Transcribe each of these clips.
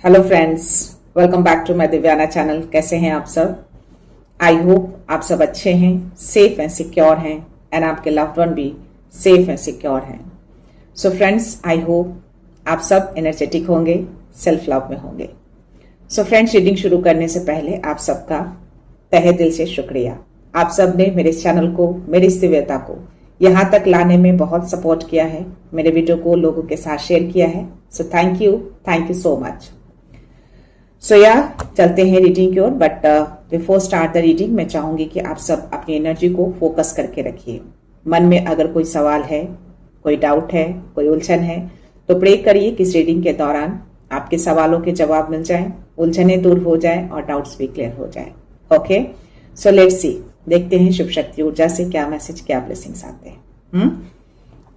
Hello friends, welcome back to my Divyana channel. कैसे हैं आप सब? आई होप आप सब अच्छे हैं, सेफ एंड सिक्योर हैं एंड आपके लव्ड वन भी सेफ एंड सिक्योर हैं। सो फ्रेंड्स, आई होप आप सब एनर्जेटिक होंगे, सेल्फ लव में होंगे। सो फ्रेंड्स, रीडिंग शुरू करने से पहले आप सबका तहे दिल से शुक्रिया। आप सब ने मेरे चैनल को, मेरी इस दिव्यता को यहाँ तक लाने में बहुत सपोर्ट किया है, मेरे वीडियो को लोगों के साथ शेयर किया है। So thank you so much. So चलते हैं रीडिंग की ओर। But before start the reading, मैं चाहूंगी कि आप सब अपनी एनर्जी को फोकस करके रखिए। मन में अगर कोई सवाल है, कोई डाउट है, कोई उलझन है, तो प्रे करिए कि इस रीडिंग के दौरान आपके सवालों के जवाब मिल जाएं, उलझने दूर हो जाएं और डाउट्स भी क्लियर हो जाएं। ओके, सो लेट्स सी, देखते हैं शिव शक्ति ऊर्जा से क्या मैसेज, क्या ब्लेसिंग्स आते हैं।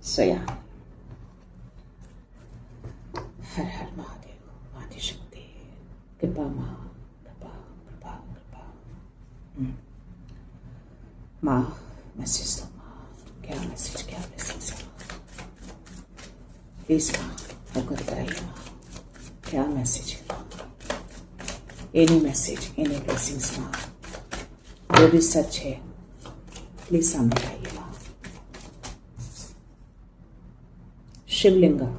सो हर हर महादेव, माता शक्ति, कृपा माँ, कृपा कृपा कृपा। माँ मैसेज दो माँ, क्या मैसेज, क्या ब्लेसिंग्स है प्लीज माँ, अवगत कराइए माँ, क्या मैसेज है माँ, एनी मैसेज, एनी ब्लेसिंग्स माँ, जो भी सच है प्लीज सामने लाइए माँ। शिवलिंगा,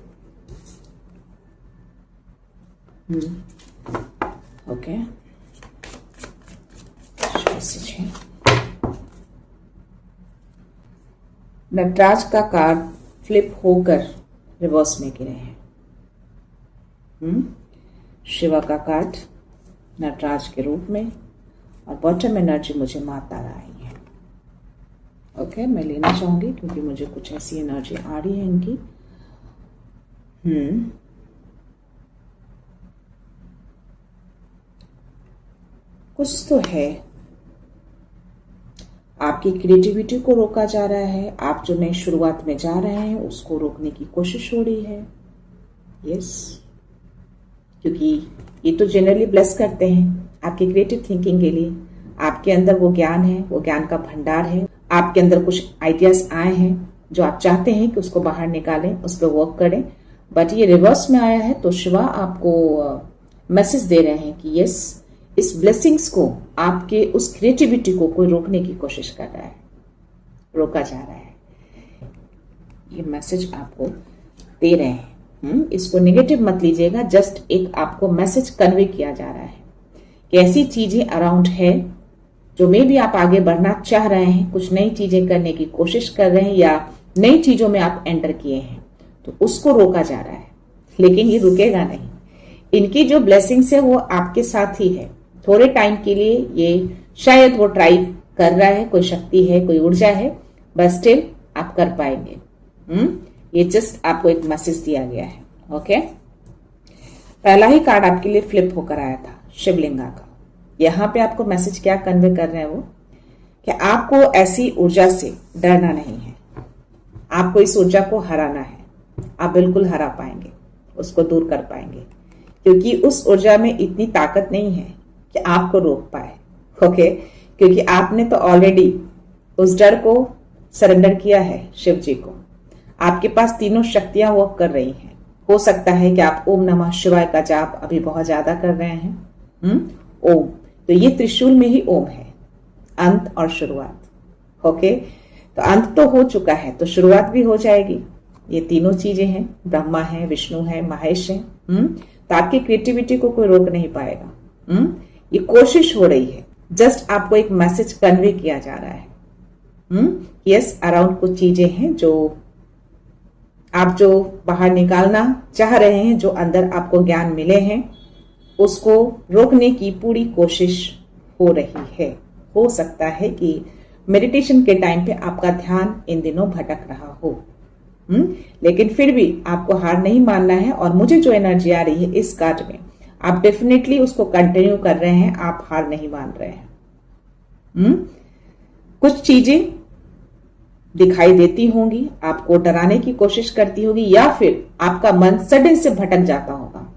ओके, मैसेज है। नटराज का कार्ड फ्लिप होकर रिवर्स में गिरे हैं। शिवा का कार्ड नटराज के रूप में और बॉटम एनर्जी मुझे माता आई है। ओके, मैं लेना चाहूंगी क्योंकि मुझे कुछ ऐसी एनर्जी आ रही है इनकी। कुछ तो है, आपकी क्रिएटिविटी को रोका जा रहा है। आप जो नई शुरुआत में जा रहे हैं उसको रोकने की कोशिश हो रही है। यस, क्योंकि ये तो जनरली ब्लेस करते हैं आपकी क्रिएटिव थिंकिंग के लिए। आपके अंदर वो ज्ञान है, वो ज्ञान का भंडार है। आपके अंदर कुछ आइडियाज आए हैं जो आप चाहते हैं कि उसको बाहर निकालें, उस पर वर्क करें। बट ये रिवर्स में आया है, तो शिवा आपको मैसेज दे रहे हैं कि यस, इस ब्लेसिंग्स को, आपके उस क्रिएटिविटी को कोई रोकने की कोशिश कर रहा है, रोका जा रहा है। ये मैसेज आपको दे रहे हैं। इसको नेगेटिव मत लीजिएगा, जस्ट एक आपको मैसेज कन्वे किया जा रहा है कि ऐसी चीजें अराउंड है जो मे भी आप आगे बढ़ना चाह रहे हैं, कुछ नई चीजें करने की कोशिश कर रहे हैं या नई चीजों में आप एंटर किए हैं, तो उसको रोका जा रहा है। लेकिन ये रुकेगा नहीं। इनकी जो ब्लेसिंग्स है वो आपके साथ ही है। थोड़े टाइम के लिए ये शायद वो ट्राई कर रहा है, कोई शक्ति है, कोई ऊर्जा है, बट स्टिल आप कर पाएंगे। ये जस्ट आपको एक मैसेज दिया गया है। ओके, पहला ही कार्ड आपके लिए फ्लिप होकर आया था, शिवलिंगा का। यहाँ पे आपको मैसेज क्या कन्वे कर रहे हैं वो, कि आपको ऐसी ऊर्जा से डरना नहीं है, आपको इस ऊर्जा को हराना है। आप बिल्कुल हरा पाएंगे, उसको दूर कर पाएंगे, क्योंकि उस ऊर्जा में इतनी ताकत नहीं है कि आपको रोक पाए। ओके, क्योंकि आपने तो ऑलरेडी उस डर को सरेंडर किया है शिव जी को। आपके पास तीनों शक्तियां वर्क कर रही हैं। हो सकता है कि आप ओम नमः शिवाय का जाप अभी बहुत ज्यादा कर रहे हैं। ओम, तो ये त्रिशूल में ही ओम है, अंत और शुरुआत। ओके, तो अंत तो हो चुका है, तो शुरुआत भी हो जाएगी। ये तीनों चीजें हैं, ब्रह्मा है, विष्णु है, महेश है। तो आपकी क्रिएटिविटी को कोई रोक नहीं पाएगा। ये कोशिश हो रही है, जस्ट आपको एक मैसेज कन्वे किया जा रहा है। यस, अराउंड कुछ चीजें हैं जो आप जो बाहर निकालना चाह रहे हैं, जो अंदर आपको ज्ञान मिले हैं, उसको रोकने की पूरी कोशिश हो रही है। हो सकता है कि मेडिटेशन के टाइम पे आपका ध्यान इन दिनों भटक रहा हो, लेकिन फिर भी आपको हार नहीं मानना है। और मुझे जो एनर्जी आ रही है इस कार्ड में, आप डेफिनेटली उसको कंटिन्यू कर रहे हैं, आप हार नहीं मान रहे हैं। कुछ चीजें दिखाई देती होंगी, आपको डराने की कोशिश करती होगी, या फिर आपका मन सडन से भटक जाता होगा,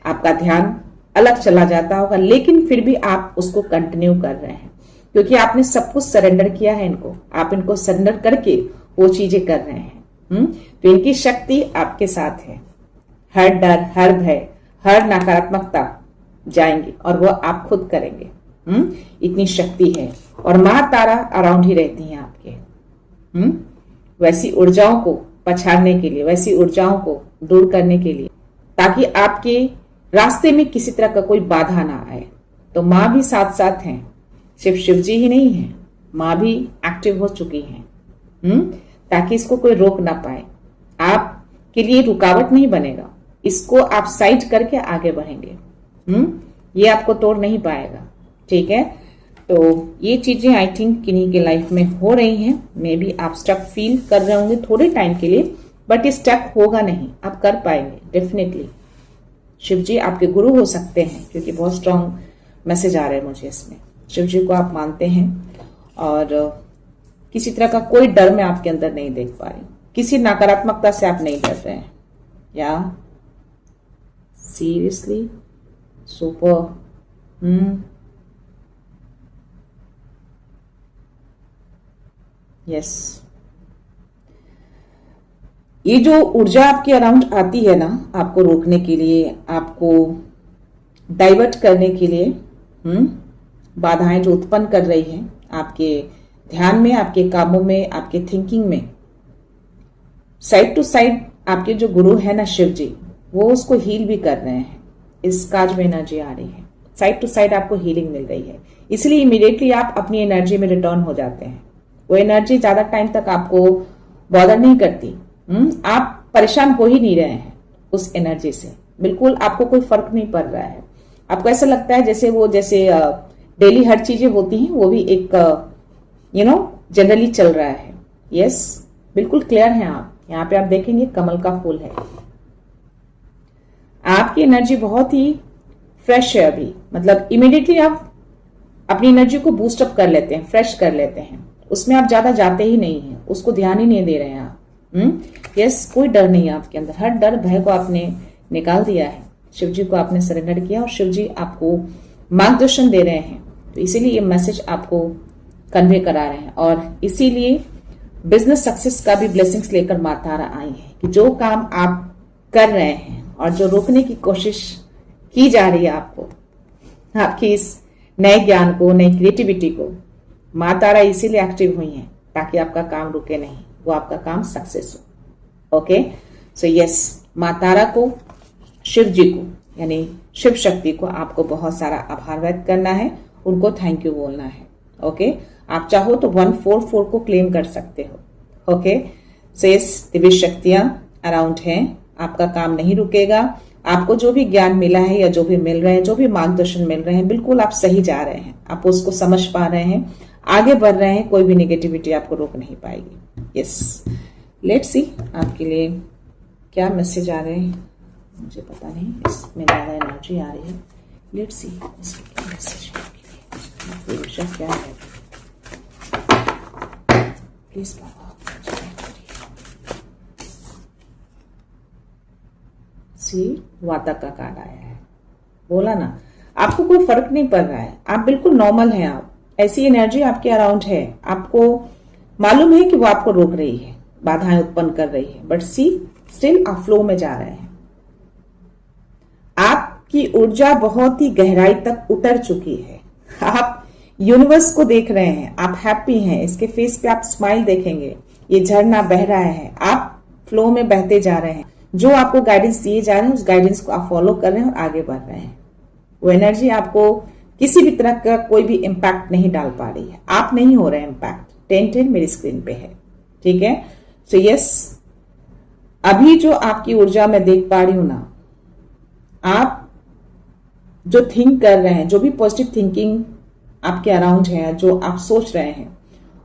आपका ध्यान अलग चला जाता होगा, लेकिन फिर भी आप उसको कंटिन्यू कर रहे हैं क्योंकि आपने सब कुछ सरेंडर किया है इनको। आप इनको सरेंडर करके वो चीजें कर रहे हैं। तो इनकी शक्ति आपके साथ है। हर डर, हर भय, हर नकारात्मकता जाएंगी और वो आप खुद करेंगे। इतनी शक्ति है और माँ तारा अराउंड ही रहती हैं आपके। वैसी ऊर्जाओं को पछाड़ने के लिए, वैसी ऊर्जाओं को दूर करने के लिए, ताकि आपके रास्ते में किसी तरह का कोई बाधा ना आए। तो माँ भी साथ साथ हैं, सिर्फ शिव जी ही नहीं है, माँ भी एक्टिव हो चुकी हैं, ताकि इसको कोई रोक ना पाए। आपके लिए रुकावट नहीं बनेगा, इसको आप साइड करके आगे बढ़ेंगे। ये आपको तोड़ नहीं पाएगा। ठीक है, तो ये चीजें आई थिंक किन्हीं के लाइफ में हो रही हैं। मे बी आप स्टक फील कर रहे होंगे थोड़े टाइम के लिए, बट ये स्टक होगा नहीं, आप कर पाएंगे डेफिनेटली। शिव जी आपके गुरु हो सकते हैं, क्योंकि बहुत स्ट्रांग मैसेज आ रहा है मुझे इसमें। शिव जी को आप मानते हैं और किसी तरह का कोई डर मैं आपके अंदर नहीं देख पा रही, किसी नकारात्मकता से आप नहीं डर रहे हैं। या सीरियसली सुपर। यस, ये जो ऊर्जा आपके अराउंड आती है ना, आपको रोकने के लिए, आपको डाइवर्ट करने के लिए, बाधाएं जो उत्पन्न कर रही है आपके ध्यान में, आपके कामों में, आपके थिंकिंग में, साइड टू साइड आपके जो गुरु है ना शिव जी, वो उसको हील भी कर रहे हैं। इस काज में एनर्जी आ रही है, साइड टू साइड आपको हीलिंग मिल रही है, इसलिए इमीडिएटली आप अपनी एनर्जी में रिटर्न हो जाते हैं। वो एनर्जी ज्यादा टाइम तक आपको बॉदर नहीं करती। आप परेशान हो ही नहीं रहे हैं उस एनर्जी से, बिल्कुल आपको कोई फर्क नहीं पड़ रहा है। आपको ऐसा लगता है जैसे डेली हर चीजें होती हैं वो भी एक जनरली चल रहा है। यस, बिल्कुल क्लियर हैं आप। यहाँ पे आप देखेंगे कमल का फूल है। आपकी एनर्जी बहुत ही फ्रेश है अभी, मतलब इमीडिएटली आप अपनी एनर्जी को बूस्ट अप कर लेते हैं, फ्रेश कर लेते हैं, उसमें आप ज्यादा जाते ही नहीं हैं, उसको ध्यान ही नहीं दे रहे हैं आप। यस, कोई डर नहीं है आपके अंदर, हर डर भय को आपने निकाल दिया है, शिव जी को आपने सरेंडर किया और शिव जी आपको मार्गदर्शन दे रहे हैं। तो इसीलिए ये मैसेज आपको कन्वे करा रहे हैं और इसीलिए बिजनेस सक्सेस का भी ब्लेसिंग्स लेकर माँ तारा आई है कि जो काम आप कर रहे हैं और जो रोकने की कोशिश की जा रही है आपको, आपकी इस नए ज्ञान को, नई क्रिएटिविटी को, माँ तारा इसीलिए एक्टिव हुई है ताकि आपका काम रुके नहीं, वो आपका काम सक्सेस हो। ओके, सो यस, माँ तारा को, शिव जी को यानी शिव शक्ति को आपको बहुत सारा आभार व्यक्त करना है, उनको थैंक यू बोलना है। ओके, आप चाहो तो 144 को क्लेम कर सकते हो। ओके, सो यस, दिव्य शक्तियां अराउंड हैं, आपका काम नहीं रुकेगा। आपको जो भी ज्ञान मिला है या जो भी मिल रहे हैं, जो भी मार्गदर्शन मिल रहे हैं, बिल्कुल आप सही जा रहे हैं, आप उसको समझ पा रहे हैं, आगे बढ़ रहे हैं, कोई भी नेगेटिविटी आपको रोक नहीं पाएगी। यस, लेट्स सी आपके लिए क्या मैसेज आ रहे हैं, मुझे पता नहीं, इसमें ज्यादा एनर्जी आ रही है। लेट्स सी इसमें क्या मैसेज है आपके लिए, ऊर्जा क्या है, प्लीज बाबा। सी वाता का कार्ड आया है, बोला ना आपको कोई फर्क नहीं पड़ रहा है, आप बिल्कुल नॉर्मल हैं। आप ऐसी एनर्जी आपके अराउंड है, आपको मालूम है कि वो आपको रोक रही है, बाधाएं उत्पन्न कर रही है, बट सी स्टिल आप फ्लो में जा रहे हैं। आपकी ऊर्जा बहुत ही गहराई तक उतर चुकी है, आप यूनिवर्स को देख रहे हैं, आप हैप्पी हैं, इसके फेस पे आप स्माइल देखेंगे, ये झरना बह रहा है, आप फ्लो में बहते जा रहे हैं, जो आपको गाइडेंस दिए जा रहे हैं उस गाइडेंस को आप फॉलो कर रहे हैं और आगे बढ़ रहे हैं। वो एनर्जी आपको किसी भी तरह का कोई भी इम्पैक्ट नहीं डाल पा रही है, आप नहीं हो रहे इम्पैक्ट। 10-10 मेरी स्क्रीन पे है, ठीक है। सो यस, अभी जो आपकी ऊर्जा मैं देख पा रही हूं ना, आप जो थिंक कर रहे हैं, जो भी पॉजिटिव थिंकिंग आपके अराउंड है, जो आप सोच रहे हैं,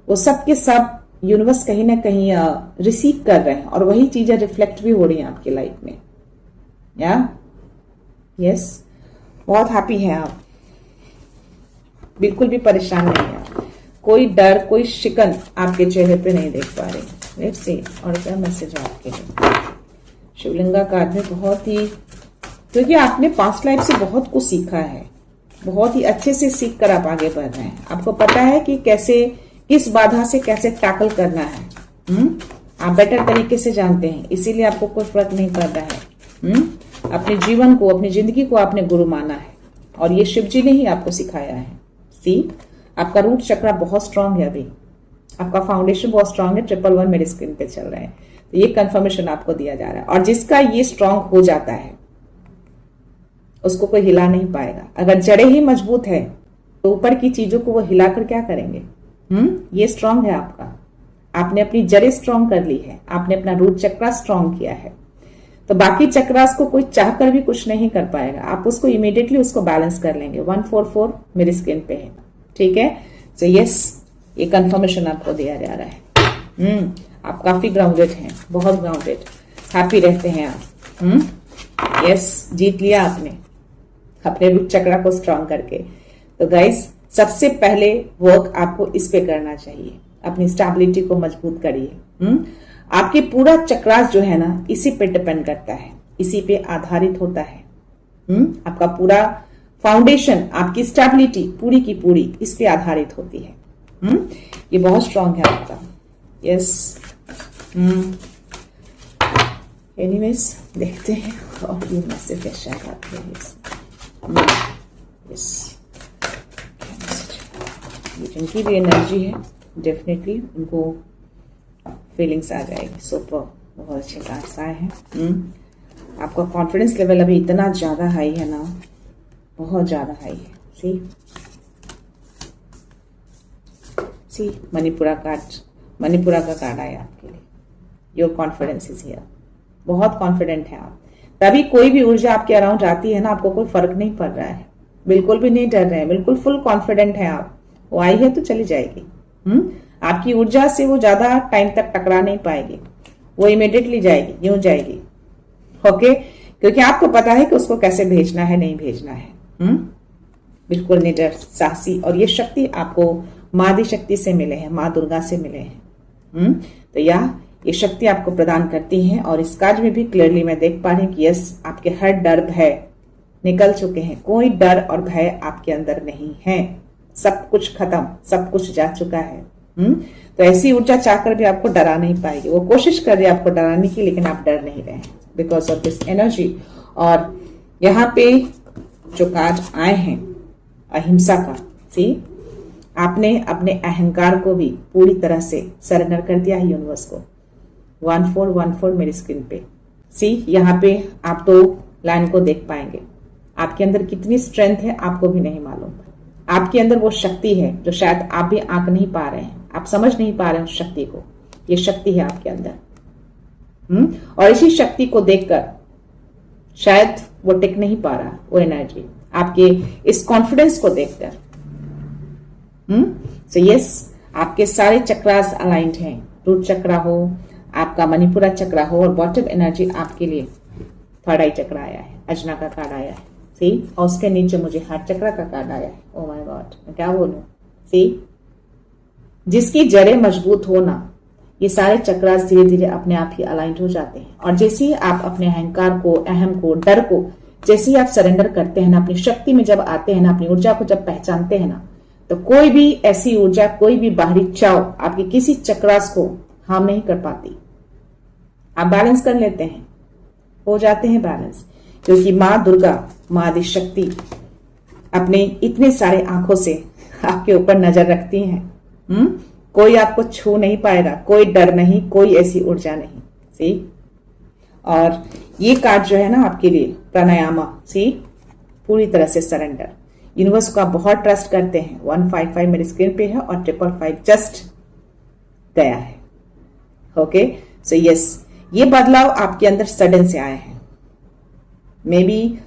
वो सब के सब यूनिवर्स कहीं ना कहीं रिसीव कर रहे हैं और वही चीजें रिफ्लेक्ट भी हो रही हैं आपकी लाइफ में। या यस, बहुत हैप्पी हैं आप, बिल्कुल भी परेशान नहीं है, कोई डर, कोई शिकन आपके चेहरे पे नहीं देख पा रहे। लेट्स सी और क्या मैसेज है आपके लिए। शिवलिंगा कार्ड में बहुत ही, क्योंकि आपने पास्ट लाइफ से बहुत कुछ सीखा है, बहुत ही अच्छे से सीख कर आप आगे बढ़ रहे हैं, आपको पता है कि कैसे, किस बाधा से कैसे टैकल करना है। आप बेटर तरीके से जानते हैं, इसीलिए आपको कोई फर्क नहीं पड़ रहा है। अपने जीवन को, अपनी जिंदगी को आपने गुरु माना है और ये शिव जी ने ही आपको सिखाया है। सी, आपका रूट चक्रा बहुत स्ट्रांग है, अभी आपका फाउंडेशन बहुत स्ट्रांग है। 111 मेरे स्क्रीन पे चल रहे हैं, तो ये कंफर्मेशन आपको दिया जा रहा है। और जिसका ये स्ट्रांग हो जाता है उसको कोई हिला नहीं पाएगा। अगर जड़ें ही मजबूत है तो ऊपर की चीजों को वो हिलाकर क्या करेंगे? ये स्ट्रांग है आपका, आपने अपनी जड़ें स्ट्रांग कर ली है, आपने अपना रूट चक्रा स्ट्रांग किया है, तो बाकी चक्रास को कोई चाहकर भी कुछ नहीं कर पाएगा। आप उसको इमीडिएटली उसको बैलेंस कर लेंगे। 144 मेरी स्क्रीन पे है, ठीक है। सो यस, ये कंफर्मेशन आपको दिया जा रहा है। आप काफी ग्राउंडेड हैं, बहुत ग्राउंडेड, हैप्पी रहते हैं आप। यस, जीत लिया आपने अपने रूट चक्रा को स्ट्रांग करके। तो गाइस, सबसे पहले वर्क आपको इस पे करना चाहिए, अपनी स्टेबिलिटी को मजबूत करिए। आपके पूरा चक्रास जो है ना, इसी पे डिपेंड करता है, इसी पे आधारित होता है। आपका पूरा फाउंडेशन, आपकी स्टेबिलिटी पूरी की पूरी इस पे आधारित होती है। ये बहुत स्ट्रांग है आपका। यस, एनीवेज देखते हैं और ये मैसेज कैसा है आपके लिए। यस, जिनकी भी एनर्जी है डेफिनेटली उनको फीलिंग्स आ जाएगी। सुपर, बहुत अच्छे कार्ड्स आए हैं। आपका कॉन्फिडेंस लेवल अभी इतना ज्यादा हाई है ना, बहुत ज्यादा हाई है। सी मणिपुरा कार्ड, मणिपुरा का कार्ड आया आपके लिए। योर कॉन्फिडेंस इज हियर, बहुत कॉन्फिडेंट है आप। तभी कोई भी ऊर्जा आपके अराउंड आती है ना, आपको कोई फर्क नहीं पड़ रहा है, बिल्कुल भी नहीं डर रहे हैं, बिल्कुल फुल कॉन्फिडेंट है आप। वो आई है तो चली जाएगी। आपकी ऊर्जा से वो ज्यादा टाइम तक टकरा नहीं पाएगी, वो इमीडिएटली जाएगी, यूं जाएगी। ओके, क्योंकि आपको पता है कि उसको कैसे भेजना है, नहीं भेजना है। बिल्कुल निडर, साहसी, और ये शक्ति आपको माँ आदि शक्ति से मिले हैं, माँ दुर्गा से मिले हैं। तो ये शक्ति आपको प्रदान करती है। और इस कार्ड में भी क्लियरली मैं देख पा रही हूँ कि यस, आपके हर डर भय निकल चुके हैं, कोई डर और भय आपके अंदर नहीं है, सब कुछ खत्म, सब कुछ जा चुका है। तो ऐसी ऊर्जा चाहकर भी आपको डरा नहीं पाएगी। वो कोशिश कर रही है आपको डराने की, लेकिन आप डर नहीं रहे बिकॉज ऑफ दिस एनर्जी। और यहाँ पे जो कार्ड आए हैं अहिंसा का, सी, आपने अपने अहंकार को भी पूरी तरह से सरेंडर कर दिया है यूनिवर्स को। 1414 मेरी स्क्रीन पे, सी, यहाँ पे आप दो लाइन को देख पाएंगे। आपके अंदर कितनी स्ट्रेंथ है आपको भी नहीं मालूम। आपके अंदर वो शक्ति है जो शायद आप भी आंक नहीं पा रहे हैं, आप समझ नहीं पा रहे हैं उस शक्ति को। ये शक्ति है आपके अंदर। और इसी शक्ति को देखकर शायद वो टिक नहीं पा रहा, वो एनर्जी आपके इस कॉन्फिडेंस को देखकर। सो यस, आपके सारे चक्रास अलाइंड हैं, रूट चक्रा हो, आपका मणिपुरा चक्रा हो, और बॉटम एनर्जी आपके लिए थर्ड आई चक्रा आया है, अजना का कार्ड आया है। सी, और उसके नीचे मुझे हार्ट चक्रा का कार्ड आया है। ओ माय गॉड, मैं क्या बोलूं। सी, जिसकी जड़ें मजबूत हो ना, ये सारे चक्रास धीरे धीरे अपने आप ही अलाइंड हो जाते हैं। और जैसे ही आप अपने अहंकार को, अहम को, डर को जैसे ही आप सरेंडर करते हैं ना, अपनी शक्ति में जब आते हैं ना, अपनी ऊर्जा को जब पहचानते हैं ना, तो कोई भी ऐसी ऊर्जा, कोई भी बाहरी चाव आपके किसी चक्रास को हार्म नहीं कर पाती। आप बैलेंस कर लेते हैं, हो जाते हैं बैलेंस, क्योंकि माँ दुर्गा, माँ आदि शक्ति अपने इतने सारे आंखों से आपके ऊपर नजर रखती हैं। कोई आपको छू नहीं पाएगा, कोई डर नहीं, कोई ऐसी ऊर्जा नहीं। सी, और ये कार्ड जो है ना आपके लिए प्राणायामा, सी, पूरी तरह से सरेंडर, यूनिवर्स का बहुत ट्रस्ट करते हैं। 155 मेरी स्क्रीन पे है और 555 जस्ट गया है। ओके, सो यस, ये बदलाव आपके अंदर सडन से आए हैं। मे बी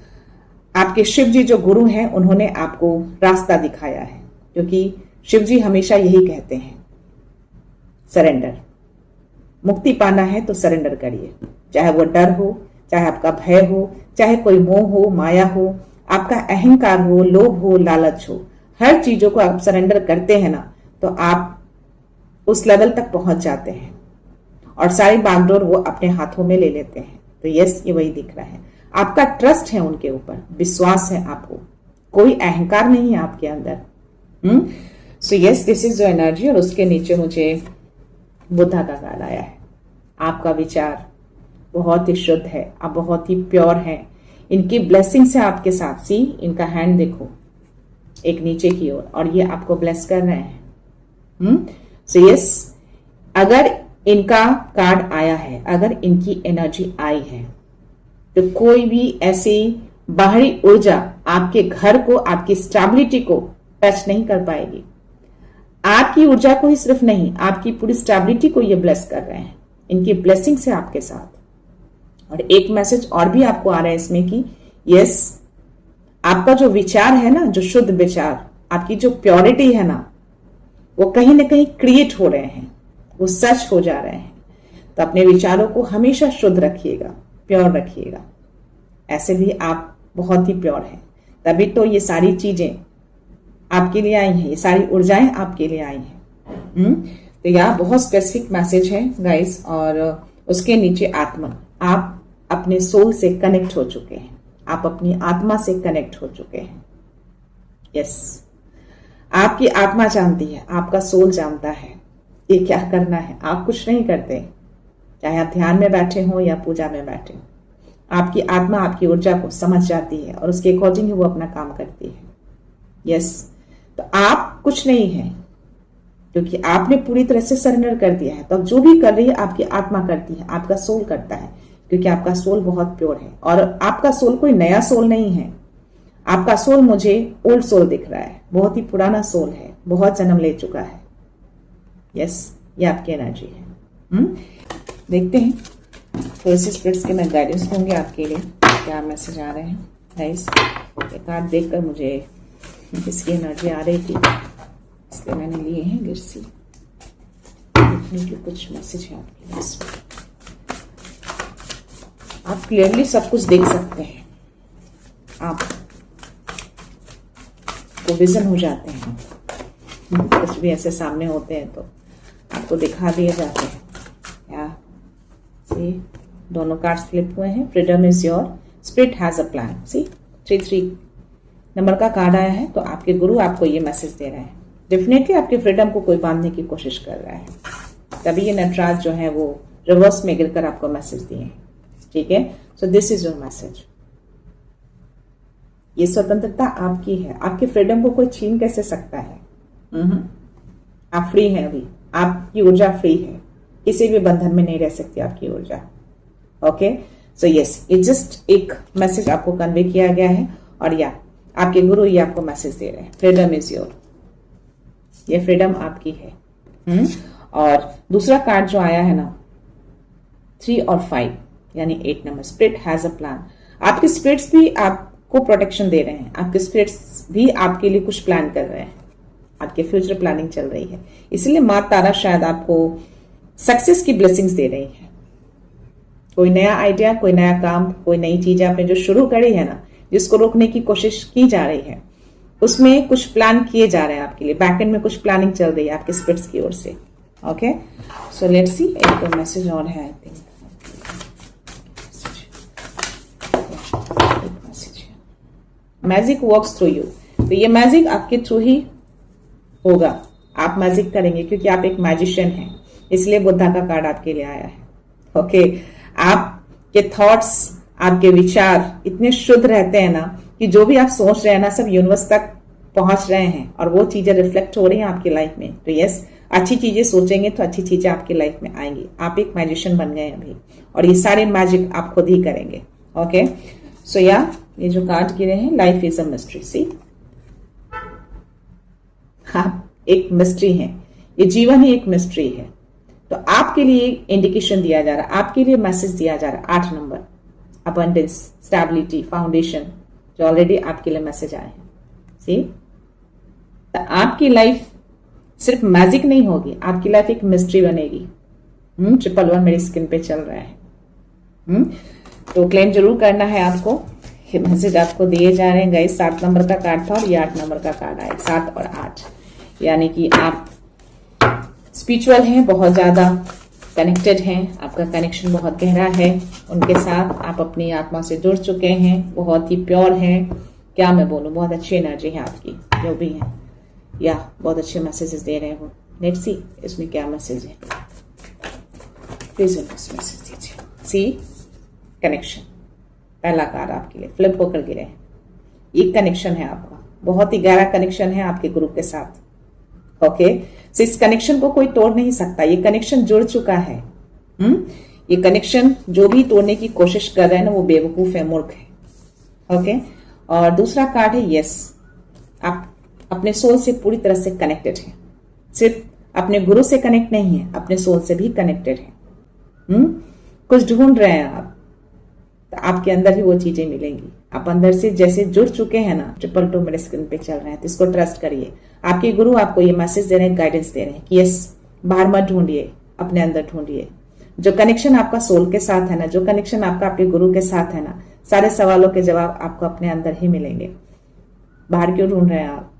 आपके शिव जी जो गुरु हैं, उन्होंने आपको रास्ता दिखाया है, क्योंकि शिव जी हमेशा यही कहते हैं, सरेंडर, मुक्ति पाना है तो सरेंडर करिए। चाहे वो डर हो, चाहे आपका भय हो, चाहे कोई मोह हो, माया हो, आपका अहंकार हो, लोभ हो, लालच हो, हर चीजों को आप सरेंडर करते हैं ना, तो आप उस लेवल तक पहुंच जाते हैं और सारी बागडोर वो अपने हाथों में ले लेते हैं। तो यस, ये वही दिख रहा है। आपका ट्रस्ट है उनके ऊपर, विश्वास है आपको, कोई अहंकार नहीं है आपके अंदर। सो यस, दिस इज जो एनर्जी। और उसके नीचे मुझे बुद्धा का कार्ड आया है। आपका विचार बहुत ही शुद्ध है, आप बहुत ही प्योर हैं, इनकी ब्लेसिंग से आपके साथ, सी इनका हैंड देखो एक नीचे की ओर, और ये आपको ब्लेस कर रहे हैं। सो यस, अगर इनका कार्ड आया है, अगर इनकी एनर्जी आई है, तो कोई भी ऐसी बाहरी ऊर्जा आपके घर को, आपकी स्टेबिलिटी को टच नहीं कर पाएगी। आपकी ऊर्जा को ही सिर्फ नहीं, आपकी पूरी स्टेबिलिटी को ये ब्लेस कर रहे हैं, इनकी ब्लेसिंग से आपके साथ। और एक मैसेज और भी आपको आ रहा है इसमें कि यस, आपका जो विचार है ना, जो शुद्ध विचार, आपकी जो प्योरिटी है ना, वो कहीं ना कहीं क्रिएट हो रहे हैं, वो सच हो जा रहे हैं। तो अपने विचारों को हमेशा शुद्ध रखिएगा, प्योर रखिएगा। ऐसे भी आप बहुत ही प्योर हैं, तभी तो ये सारी चीजें आपके लिए आई हैं, ये सारी ऊर्जाएं आपके लिए आई हैं। तो यह बहुत स्पेसिफिक मैसेज है गाइस। और उसके नीचे आत्मा, आप अपने सोल से कनेक्ट हो चुके हैं, आप अपनी आत्मा से कनेक्ट हो चुके हैं। यस, आपकी आत्मा जानती है, आपका सोल जानता है ये क्या करना है। आप कुछ नहीं करते, चाहे आप ध्यान में बैठे हो या पूजा में बैठे हो, आपकी आत्मा आपकी ऊर्जा को समझ जाती है और उसके अकॉर्डिंग ही वो अपना काम करती है। यस, तो आप कुछ नहीं है, क्योंकि आपने पूरी तरह से सरेंडर कर दिया है। तो अब जो भी कर रही है आपकी आत्मा करती है, आपका सोल करता है, क्योंकि आपका सोल बहुत प्योर है। और आपका सोल कोई नया सोल नहीं है, आपका सोल मुझे ओल्ड सोल दिख रहा है, बहुत ही पुराना सोल है, बहुत जन्म ले चुका है। यस, ये आपकी एनर्जी है। देखते हैं तो इसी स्पिरिट्स के मैं गाइडेंस दूंगी आपके लिए, क्या मैसेज आ रहे हैं। गाइस, ये कार्ड देखकर मुझे इसकी एनर्जी आ रही थी, इसलिए मैंने लिए हैं गिरसी, देखने के कुछ मैसेज है आपके लिए इसमें। आप क्लियरली सब कुछ देख सकते हैं, आप को विजन हो जाते हैं, कुछ भी ऐसे सामने होते हैं तो आपको दिखा दिए जाते हैं। या सी, दोनों कार्ड्स फ्लिप हुए हैं। Freedom is your, spirit has a plan. C 3 नंबर का कार्ड आया है, तो आपके गुरु आपको ये मैसेज दे रहे हैं। डेफिनेटली आपके फ्रीडम को कोई बांधने की कोशिश कर रहा है, तभी ये नटराज जो है वो रिवर्स में गिरकर आपको मैसेज दिए हैं। ठीक है, so this is your message. ये स्वतंत्रता आपकी है, आपके फ्रीडम को कोई छीन कैसे सकता है। आप फ्री हैं, अभी आपकी ऊर्जा फ्री है, किसी भी बंधन में नहीं रह सकती आपकी ऊर्जा। ओके, सो यस, ये जस्ट एक मैसेज आपको कन्वे किया गया है, और या आपके गुरु ये आपको मैसेज दे रहे हैं, फ्रीडम इज योर, ये फ्रीडम आपकी है। और दूसरा कार्ड जो आया है ना, 3 और 5 यानी 8 number, spirit has a plan. आपके स्पिरिट्स भी आपको प्रोटेक्शन दे रहे हैं, आपके स्पिरिट्स भी आपके लिए कुछ प्लान कर रहे हैं, आपके फ्यूचर प्लानिंग चल रही है। इसलिए माँ तारा शायद आपको सक्सेस की ब्लेसिंग्स दे रही है। कोई नया आइडिया, कोई नया काम, कोई नई चीज आपने जो शुरू करी है ना, जिसको रोकने की कोशिश की जा रही है, उसमें कुछ प्लान किए जा रहे हैं आपके लिए, बैकएंड में कुछ प्लानिंग चल रही है आपके स्पिरिट्स की ओर से। ओके, सो लेट्स सी, एक मैसेज और है, I think magic works through you. तो ये मैजिक आपके थ्रू ही होगा, आप मैजिक करेंगे, क्योंकि आप एक मैजिशियन हैं, इसलिए बुद्धा का कार्ड आपके लिए आया है। ओके, आपके थॉट्स, आपके विचार इतने शुद्ध रहते हैं ना, कि जो भी आप सोच रहे हैं ना, सब यूनिवर्स तक पहुंच रहे हैं, और वो चीजें रिफ्लेक्ट हो रही हैं आपकी लाइफ में। तो यस, अच्छी चीजें सोचेंगे तो अच्छी चीजें आपकी लाइफ में आएंगी। आप एक मैजिशियन बन गए अभी, और ये सारे मैजिक आप खुद ही करेंगे। ओके, सो या ये जो कार्ड गिरे हैं, लाइफ इज अ मिस्ट्री। सी, आप एक मिस्ट्री हैं, ये जीवन ही एक मिस्ट्री है। तो आपके लिए इंडिकेशन दिया जा रहा है, आपके लिए मैसेज दिया जा रहा है, 8 नंबर, अबंडेंस, स्टेबिलिटी, फाउंडेशन, जो ऑलरेडी आपके लिए मैसेज आए हैं। सी, तो आपकी लाइफ सिर्फ मैजिक नहीं होगी, आपकी लाइफ एक मिस्ट्री बनेगी। 111 मेरी स्किन पे चल रहा है। तो क्लेम जरूर करना है आपको। ये मैसेज आपको दिए जा रहे हैं गाइस। 7 नंबर का कार्ड था और ये 8 नंबर का कार्ड आया, 7 और 8, यानी कि आप स्पिरिचुअल हैं, बहुत ज्यादा कनेक्टेड हैं, आपका कनेक्शन बहुत गहरा है उनके साथ, आप अपनी आत्मा से जुड़ चुके हैं, बहुत ही प्योर हैं। क्या मैं बोलूं, बहुत अच्छी एनर्जी है आपकी, जो भी है, या बहुत अच्छे मैसेजेस दे रहे हैं वो। लेट्स सी इसमें क्या मैसेज है, प्लीज मैसेज दीजिए। सी, कनेक्शन, पहला कार्ड आपके लिए फ्लिप होकर गिरे हैं। एक कनेक्शन है आपका, बहुत ही गहरा कनेक्शन है आपके गुरु के साथ। ओके, सो इस कनेक्शन को कोई तोड़ नहीं सकता, ये कनेक्शन जुड़ चुका है। ये कनेक्शन जो भी तोड़ने की कोशिश कर रहे हैं ना, वो बेवकूफ है, मूर्ख है। ओके, और दूसरा कार्ड है यस, आप अपने सोल से पूरी तरह से कनेक्टेड हैं। सिर्फ अपने गुरु से कनेक्ट नहीं है, अपने सोल से भी कनेक्टेड है। कुछ ढूंढ रहे हैं आप, तो आपके अंदर ही वो चीजें मिलेंगी। आप अंदर से जैसे जुड़ चुके हैं ना, 222 मेरे स्क्रीन पे चल रहे हैं, तो इसको ट्रस्ट करिए। आपके गुरु आपको ये मैसेज दे रहे हैं, गाइडेंस दे रहे हैं कि यस, बाहर मत ढूंढिए, अपने अंदर ढूंढिए। जो कनेक्शन आपका सोल के साथ है ना, जो कनेक्शन आपका आपके गुरु के साथ है ना, सारे सवालों के जवाब आपको अपने अंदर ही मिलेंगे। बाहर क्यों ढूंढ रहे हैं आप?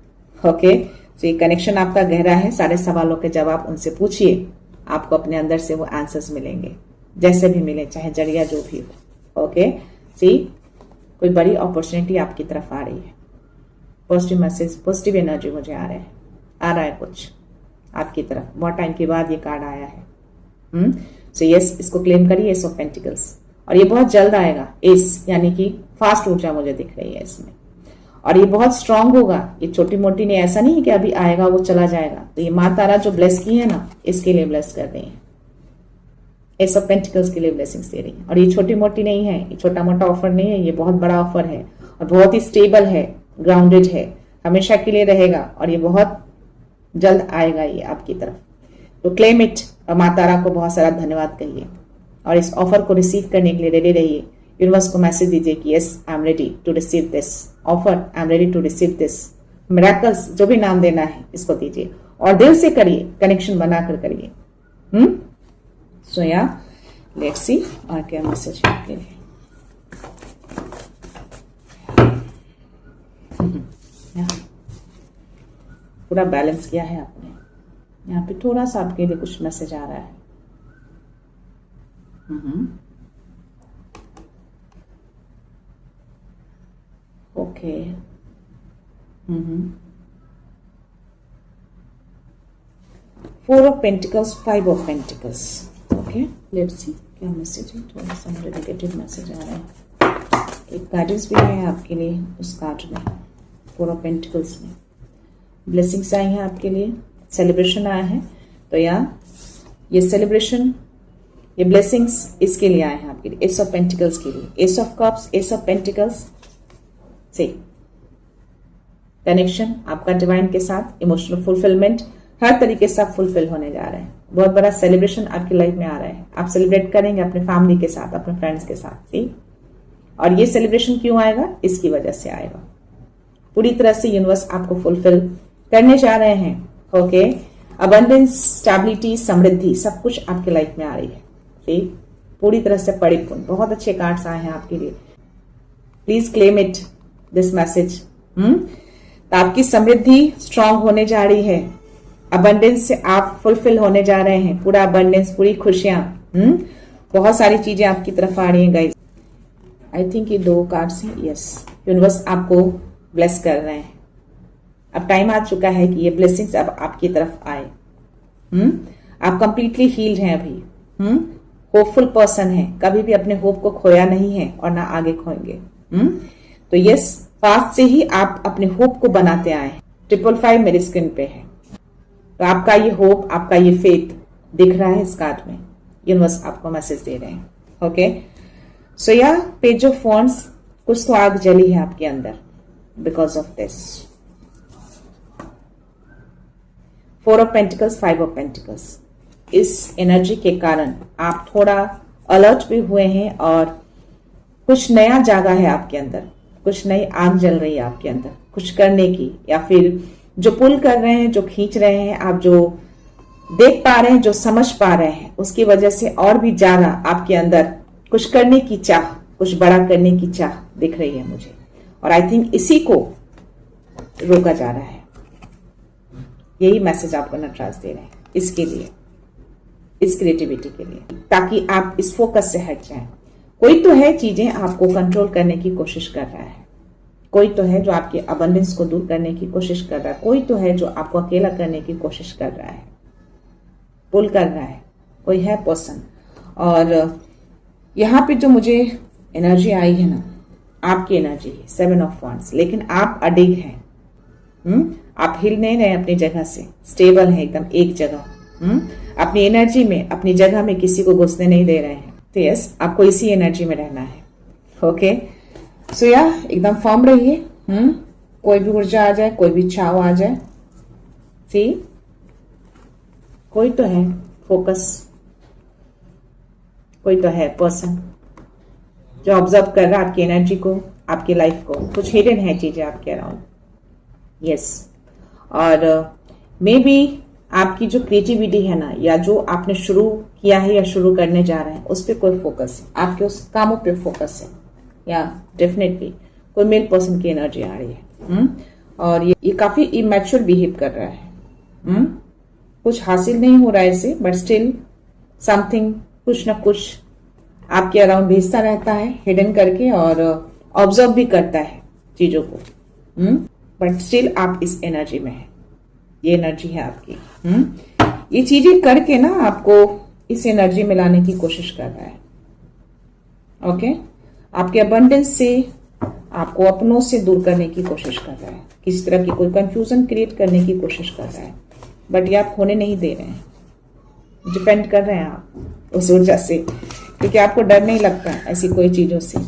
ओके, तो ये कनेक्शन आपका गहरा है, सारे सवालों के जवाब उनसे पूछिए, आपको अपने अंदर से वो आंसर्स मिलेंगे, जैसे भी मिले, चाहे जरिया जो भी हो। ओके, सी कोई बड़ी अपॉर्चुनिटी आपकी तरफ आ रही है, पॉजिटिव मैसेज, पॉजिटिव एनर्जी मुझे आ रहा है कुछ आपकी तरफ। बहुत टाइम के बाद ये कार्ड आया है। सो यस, इसको क्लेम करिए, एस ऑफ पेंटिकल्स, और ये बहुत जल्द आएगा। एस यानी कि फास्ट ऊर्जा मुझे दिख रही है इसमें, और ये बहुत स्ट्रांग होगा। ये छोटी मोटी नहीं, ऐसा नहीं है कि अभी आएगा वो चला जाएगा। तो ये माँ तारा जो ब्लेस की है ना, इसके लिए ब्लेस कर रही है, एस ऑफ पेंटिकल्स के लिए ब्लेसिंग्स दे रही है। और ये छोटी मोटी नहीं है, ये छोटा मोटा ऑफर नहीं है, ये बहुत बड़ा ऑफर है, और बहुत ही स्टेबल है, ग्राउंडेड है, हमेशा के लिए रहेगा, और ये बहुत जल्द आएगा ये आपकी तरफ। तो क्लेम इट, और माँ तारा को बहुत सारा धन्यवाद कहिए, और इस ऑफर को रिसीव करने के लिए रेडी रहिए। यूनिवर्स को मैसेज दीजिए कि yes, I am ready to receive this offer, I am ready to receive this miracles, जो भी नाम देना है इसको दीजिए, और दिल से करिए, कनेक्शन बनाकर करिए। सो या लेट्स सी और क्या मैसेज है आपके लिए। पूरा बैलेंस किया है आपने, यहाँ पे थोड़ा सा आपके लिए कुछ मैसेज आ रहा है। Okay, 4 of pentacles, 5 of pentacles. Okay, let's see क्या मैसेज है। थोड़ा सा मुझे नेगेटिव मैसेज आ रहा है। एक गाइडेंस भी है आपके लिए उस कार्ड में, 4 ऑफ पेंटिकल्स में। ब्लेसिंग्स आई हैं आपके लिए, सेलिब्रेशन आया है, तो ये सेलिब्रेशन, ये ब्लेसिंग्स इसके लिए आए हैं आपके लिए, एस ऑफ पेंटिकल्स के लिए। S of cups, S of pentacles से कनेक्शन आपका डिवाइन के साथ, इमोशनल फुलफिलमेंट, हर तरीके से आप फुलफिल होने जा रहे हैं। बहुत बड़ा सेलिब्रेशन आपकी लाइफ में आ रहा है, आप सेलिब्रेट करेंगे अपने फैमिली के साथ, अपने फ्रेंड्स के साथ। सी, और ये सेलिब्रेशन क्यों आएगा? इसकी वजह से आएगा। पूरी तरह से यूनिवर्स आपको फुलफिल करने जा रहे हैं। ओके, अबंडेंस, स्टेबिलिटी, समृद्धि, सब कुछ आपकी लाइफ में आ रही है। सी, पूरी तरह से परिपूर्ण। बहुत अच्छे कार्ड्स आए हैं आपके लिए। Please claim it, this message. तो आपकी समृद्धि स्ट्रांग होने जा रही है, अबंडेंस से आप फुलफिल होने जा रहे हैं, पूरा अबंडेंस, पूरी खुशियां। बहुत सारी चीजें आपकी तरफ आ रही हैं गाइस। आई थिंक ये 2 कार्ड्स हैं। यस, यूनिवर्स आपको ब्लेस कर रहे हैं। अब टाइम आ चुका है कि ये ब्लेसिंग्स अब आपकी तरफ आए। आप कंप्लीटली हील्ड हैं अभी, होपफुल पर्सन है, कभी भी अपने होप को खोया नहीं है और ना आगे खोएंगे। तो यस, पास्ट से ही आप अपने होप को बनाते आए हैं। 555 मेरी स्क्रीन पे है, तो आपका ये होप, आपका ये फेथ दिख रहा है इस कार्ड में। यूनिवर्स आपको मैसेज दे रहे हैं। ओके, सो या पेज ऑफ वॉन्ड्स, कुछ तो आग जली है आपके अंदर because of this. 4 of pentacles, 5 of pentacles, इस एनर्जी के कारण आप थोड़ा अलर्ट भी हुए हैं, और कुछ नया जागा है आपके अंदर, कुछ नई आग जल रही है आपके अंदर कुछ करने की, या फिर जो पुल कर रहे हैं, जो खींच रहे हैं, आप जो देख पा रहे हैं, जो समझ पा रहे हैं, उसकी वजह से और भी ज्यादा आपके अंदर कुछ करने की चाह, कुछ बड़ा करने की चाह दिख रही है मुझे। और आई थिंक इसी को रोका जा रहा है। यही मैसेज आपको नटराज दे रहे हैं इसके लिए, इस क्रिएटिविटी के लिए, ताकि आप इस फोकस से हट जाएं। कोई तो है चीजें आपको कंट्रोल करने की कोशिश कर रहा है, कोई तो है जो आपके अबंडेंस को दूर करने की कोशिश कर रहा है, कोई तो है जो आपको अकेला करने की कोशिश कर रहा है, पुल कर रहा है, कोई है पर्सन। और यहाँ पे जो मुझे एनर्जी आई है ना, आपकी एनर्जी है 7 ऑफ वांड्स, लेकिन आप अडिग हैं। आप हिल नहीं रहे अपनी जगह से, स्टेबल है एकदम एक जगह। अपनी एनर्जी में, अपनी जगह में किसी को घुसने नहीं दे रहे हैं। तो यस, आपको इसी एनर्जी में रहना है। ओके, सो या एकदम फर्म रहिए। कोई भी ऊर्जा आ जाए, कोई भी छाव आ जाए, सी कोई तो है फोकस, कोई तो है पर्सन जो ऑब्जर्व कर रहा है आपकी एनर्जी को, आपकी लाइफ को। कुछ हिडन है चीजें आपके अराउंड। यस, और मे बी आपकी जो क्रिएटिविटी है ना, या जो आपने शुरू किया है या शुरू करने जा रहे हैं, उस पर कोई फोकस है, आपके उस कामों पे फोकस है, या डेफिनेटली कोई मेल पर्सन की एनर्जी आ रही है। और ये काफी इमैच्योर बिहेव कर रहा है। कुछ हासिल नहीं हो रहा है इसे, बट स्टिल समथिंग, कुछ ना कुछ आपके अराउंड भेजता रहता है हिडन करके, और ऑब्जर्व भी करता है चीजों को। बट स्टिल आप इस एनर्जी में है, ये एनर्जी है आपकी। ये चीजें करके ना आपको इस एनर्जी में लाने की कोशिश कर रहा है। ओके, आपके अबंडेंस से, आपको अपनों से दूर करने की कोशिश कर रहा है, किसी तरह की कोई कंफ्यूजन क्रिएट करने की कोशिश कर रहा है, बट ये आप होने नहीं दे रहे हैं। डिपेंड कर रहे हैं आप उस ऊर्जा से, क्योंकि आपको डर नहीं लगता ऐसी कोई चीजों से।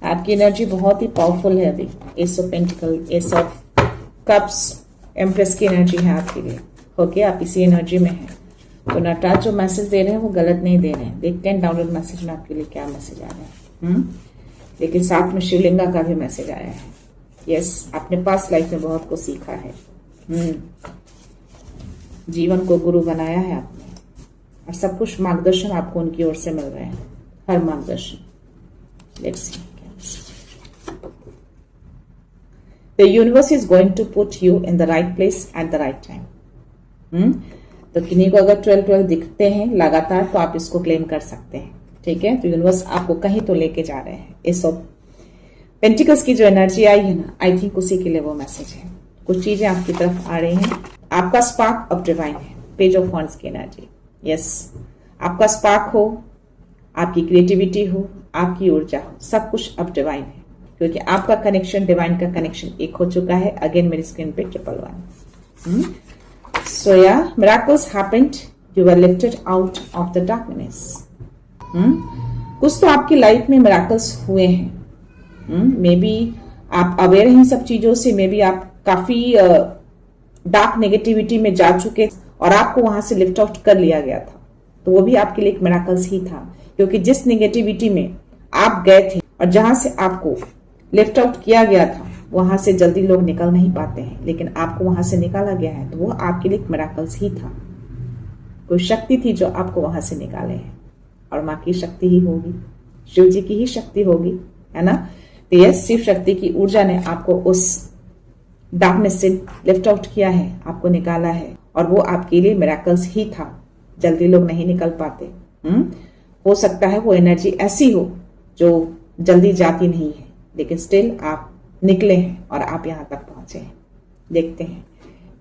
आपकी एनर्जी बहुत ही पावरफुल है अभी। S of pentacle, S of cups, empress की एनर्जी है आपके लिए। ओके, आप इसी एनर्जी में हैं। तो नटराज जो मैसेज दे रहे हैं वो गलत नहीं दे रहे हैं। देखते हैं डाउनलोड मैसेज में आपके लिए क्या मैसेज आ रहा है। लेकिन साथ में शिवलिंगा का भी मैसेज आया है। यस, आपने पास्ट लाइफ में बहुत कुछ सीखा है। जीवन को गुरु बनाया है आपने, और सब कुछ मार्गदर्शन आपको उनकी ओर से मिल रहे हैं, हर मार्गदर्शन। Let's see, the universe is going to put you in the right place at the right time. तो किन्हीं को अगर 12-12 दिखते हैं लगातार, तो आप इसको क्लेम कर सकते हैं। ठीक है, तो यूनिवर्स आपको कहीं तो लेके जा रहे हैं। इस पेंटिकल्स की जो एनर्जी आई है ना, आई थिंक उसी के लिए वो मैसेज है। कुछ चीजें आपकी तरफ आ रही हैं। आपका स्पार्क ऑफ डिवाइन है, पेज ऑफ वांड्स की एनर्जी। यस, आपका स्पार्क हो, आपकी क्रिएटिविटी हो, आपकी ऊर्जा हो, सब कुछ अब डिवाइन है, क्योंकि आपका कनेक्शन, डिवाइन का कनेक्शन एक हो चुका है। अगेन मेरी स्क्रीन पे 111। सो या, miracles happened, you were lifted out of the darkness. कुछ तो आपकी लाइफ में मिरेकल्स हुए हैं। मे बी आप अवेयर हैं इन सब चीजों से, मे बी आप काफी डार्क नेगेटिविटी में जा चुके और आपको वहां से लिफ्ट आउट कर लिया गया था। तो वो भी आपके लिए एक मिरेकल्स ही था, क्योंकि जिस नेगेटिविटी में आप गए थे और जहां से आपको लिफ्ट आउट किया गया था, वहां से जल्दी लोग निकल नहीं पाते हैं, लेकिन आपको वहां से निकाला गया है, तो वो आपके लिए एक मिरेकल्स ही था। कोई शक्ति थी जो आपको वहां से निकाले है, और माँ की शक्ति ही होगी, शिव जी की ही शक्ति होगी, है ना। तो यस, शिव शक्ति की ऊर्जा ने आपको उस डार्कनेस से लिफ्ट आउट किया है, आपको निकाला है, और वो आपके लिए मिरेकल्स ही था। जल्दी लोग नहीं निकल पाते। हो सकता है वो एनर्जी ऐसी हो जो जल्दी जाती नहीं है, लेकिन स्टिल आप निकले हैं और आप यहाँ तक पहुंचे हैं। देखते हैं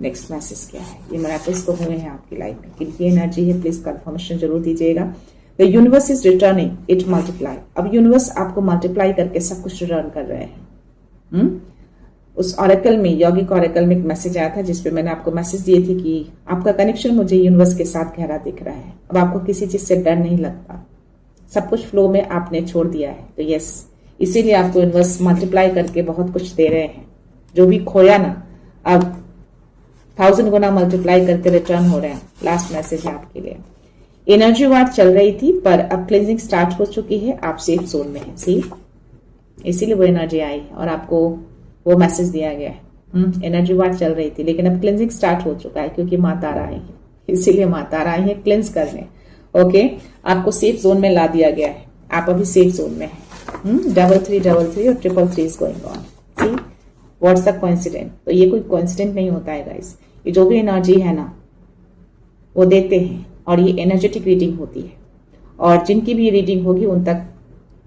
नेक्स्ट मैसेज क्या है। ये मिरेकल्स तो हुए हैं आपकी लाइफ में, किनकी एनर्जी है प्लीज कंफर्मेशन जरूर दीजिएगा। The universe is returning it multiply. अब यूनिवर्स आपको मल्टीप्लाई करके सब कुछ रिटर्न कर रहे हैं। उस ऑरेकल में, यौगिक ऑरेकल में एक मैसेज आया था जिसपे मैंने आपको मैसेज दिए थे कि आपका कनेक्शन मुझे यूनिवर्स के साथ गहरा दिख रहा है। अब आपको किसी चीज से डर नहीं लगता, सब कुछ फ्लो में आपने छोड़ दिया है। तो यस, इसीलिए आपको यूनिवर्स मल्टीप्लाई करके बहुत कुछ दे रहे हैं। जो भी खोया ना, अब 1000 गुना मल्टीप्लाई करके रिटर्न हो रहे हैं। लास्ट मैसेज है आपके लिए। एनर्जी वार चल रही थी, पर अब क्लींजिंग स्टार्ट हो चुकी है, आप सेफ जोन में है। सी, इसीलिए वो एनर्जी आई है और आपको वो मैसेज दिया गया है। एनर्जी वार चल रही थी, लेकिन अब क्लींजिंग स्टार्ट हो चुका है, क्योंकि माँ तारा आई है, इसीलिए माँ तारा आई है क्लींस करने। ओके, आपको सेफ जोन में ला दिया गया है, आप अभी सेफ जोन में है। 3333 और 333 is going on. See, what's the coincident. तो ये कोई कोइंसिडेंट नहीं होता है गाइस। ये जो भी एनर्जी है ना, वो देते हैं, और ये एनर्जेटिक रीडिंग होती है, और जिनकी भी रीडिंग होगी उन तक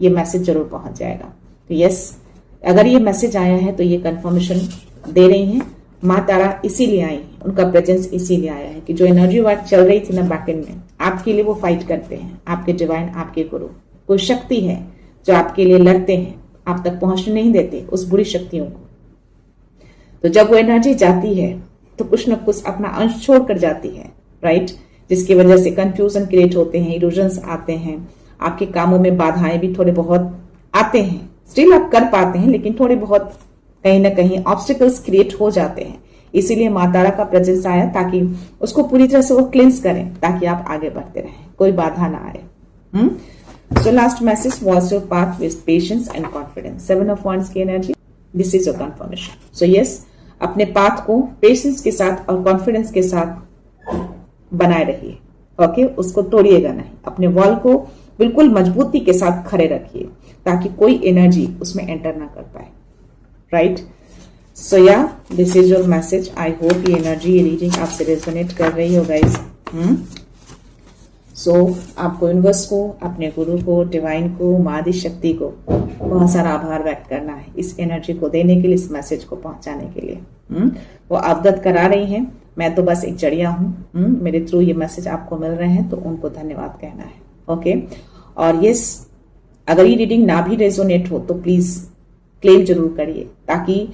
ये मैसेज जरूर पहुंच जाएगा। तो यस, अगर ये मैसेज आया है तो ये कंफर्मेशन दे रही हैं माँ तारा, इसीलिए आई है, उनका प्रेजेंस इसीलिए आया है कि जो एनर्जी वार चल रही थी ना बैक एंड में, आपके लिए वो फाइट करते हैं। आपके डिवाइन, आपके गुरु, कोई शक्ति है जो आपके लिए लड़ते हैं, आप तक पहुंचने नहीं देते उस बुरी शक्तियों को। तो जब वो एनर्जी जाती है तो कुछ न कुछ अपना अंश छोड़कर जाती है, राइट, जिसकी वजह से कंफ्यूजन क्रिएट होते हैं, इल्यूजन्स आते हैं, आपके कामों में बाधाएं भी थोड़े बहुत आते हैं। स्टिल आप कर पाते हैं लेकिन थोड़े बहुत कहीं ना कहीं ऑब्स्टिकल्स क्रिएट हो जाते हैं। इसीलिए माँ तारा का प्रेजेंस आया ताकि उसको पूरी तरह से वो क्लिंस करें, ताकि आप आगे बढ़ते रहें, कोई बाधा ना आए। So last message was your path with patience and confidence. 7 of Wands की energy, this is your confirmation. So yes, अपने पाथ को पेशेंस के साथ और कॉन्फिडेंस के साथ बनाए रहिए, ओके, उसको तोड़िएगा नहीं। अपने वॉल को बिल्कुल मजबूती के साथ खड़े रखिए ताकि कोई एनर्जी उसमें एंटर ना कर पाए, राइट। सो या this is your message. I hope ये एनर्जी, ये रीडिंग आपसे रेजोनेट कर रही हो गाइस। सो आपको यूनिवर्स को, अपने गुरु को, डिवाइन को, माँ आदि शक्ति को बहुत सारा आभार व्यक्त करना है इस एनर्जी को देने के लिए, इस मैसेज को पहुंचाने के लिए। वो अवगत करा रही हैं, मैं तो बस एक जरिया हूँ। मेरे थ्रू ये मैसेज आपको मिल रहे हैं तो उनको धन्यवाद कहना है, ओके। और यस, अगर ये रीडिंग ना भी रेजोनेट हो तो प्लीज क्लेम जरूर करिए, ताकि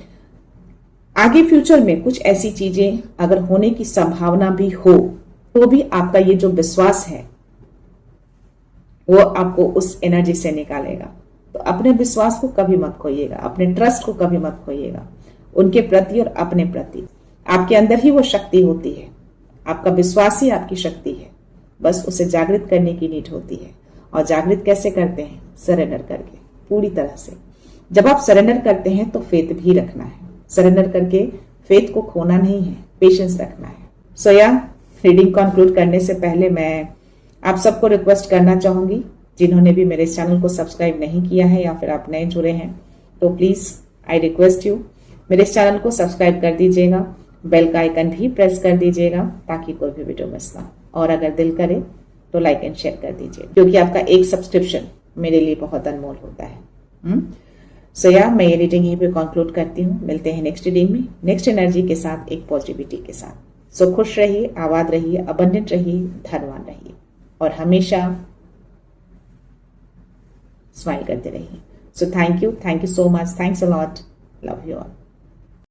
आगे फ्यूचर में कुछ ऐसी चीजें अगर होने की संभावना भी हो तो भी आपका ये जो विश्वास है वो आपको उस एनर्जी से निकालेगा। तो अपने विश्वास को कभी मत खोइएगा, अपने ट्रस्ट को कभी मत खोइएगा, उनके प्रति और अपने प्रति। आपके अंदर ही वो शक्ति होती है, आपका विश्वास ही आपकी शक्ति है, बस उसे जागृत करने की नीड होती है। और जागृत कैसे करते हैं? सरेंडर करके, पूरी तरह से। जब आप सरेंडर करते हैं तो फेथ भी रखना है, सरेंडर करके फेथ को खोना नहीं है, पेशेंस रखना है। सो या रीडिंग कंक्लूड करने से पहले मैं आप सबको रिक्वेस्ट करना चाहूंगी, जिन्होंने भी मेरे चैनल को सब्सक्राइब नहीं किया है या फिर आप नए जुड़े हैं, तो प्लीज आई रिक्वेस्ट यू मेरे चैनल को सब्सक्राइब कर दीजिएगा, बेल का आइकन भी प्रेस कर दीजिएगा ताकि कोई भी वीडियो मिस ना। और अगर दिल करे तो लाइक एंड शेयर कर दीजिए, क्योंकि आपका एक सब्सक्रिप्शन मेरे लिए बहुत अनमोल होता है। सो या मैं ये रीडिंग यहीं पे कंक्लूड करती हूँ। मिलते हैं नेक्स्ट रीडिंग में, नेक्स्ट एनर्जी के साथ, एक पॉजिटिविटी के साथ। सो खुश रहिए, आबाद रहिए, अबंडेंट रहिए, धनवान रहिए और हमेशा स्माइल करते रहिए। सो thank you so much, thanks a lot, love you all.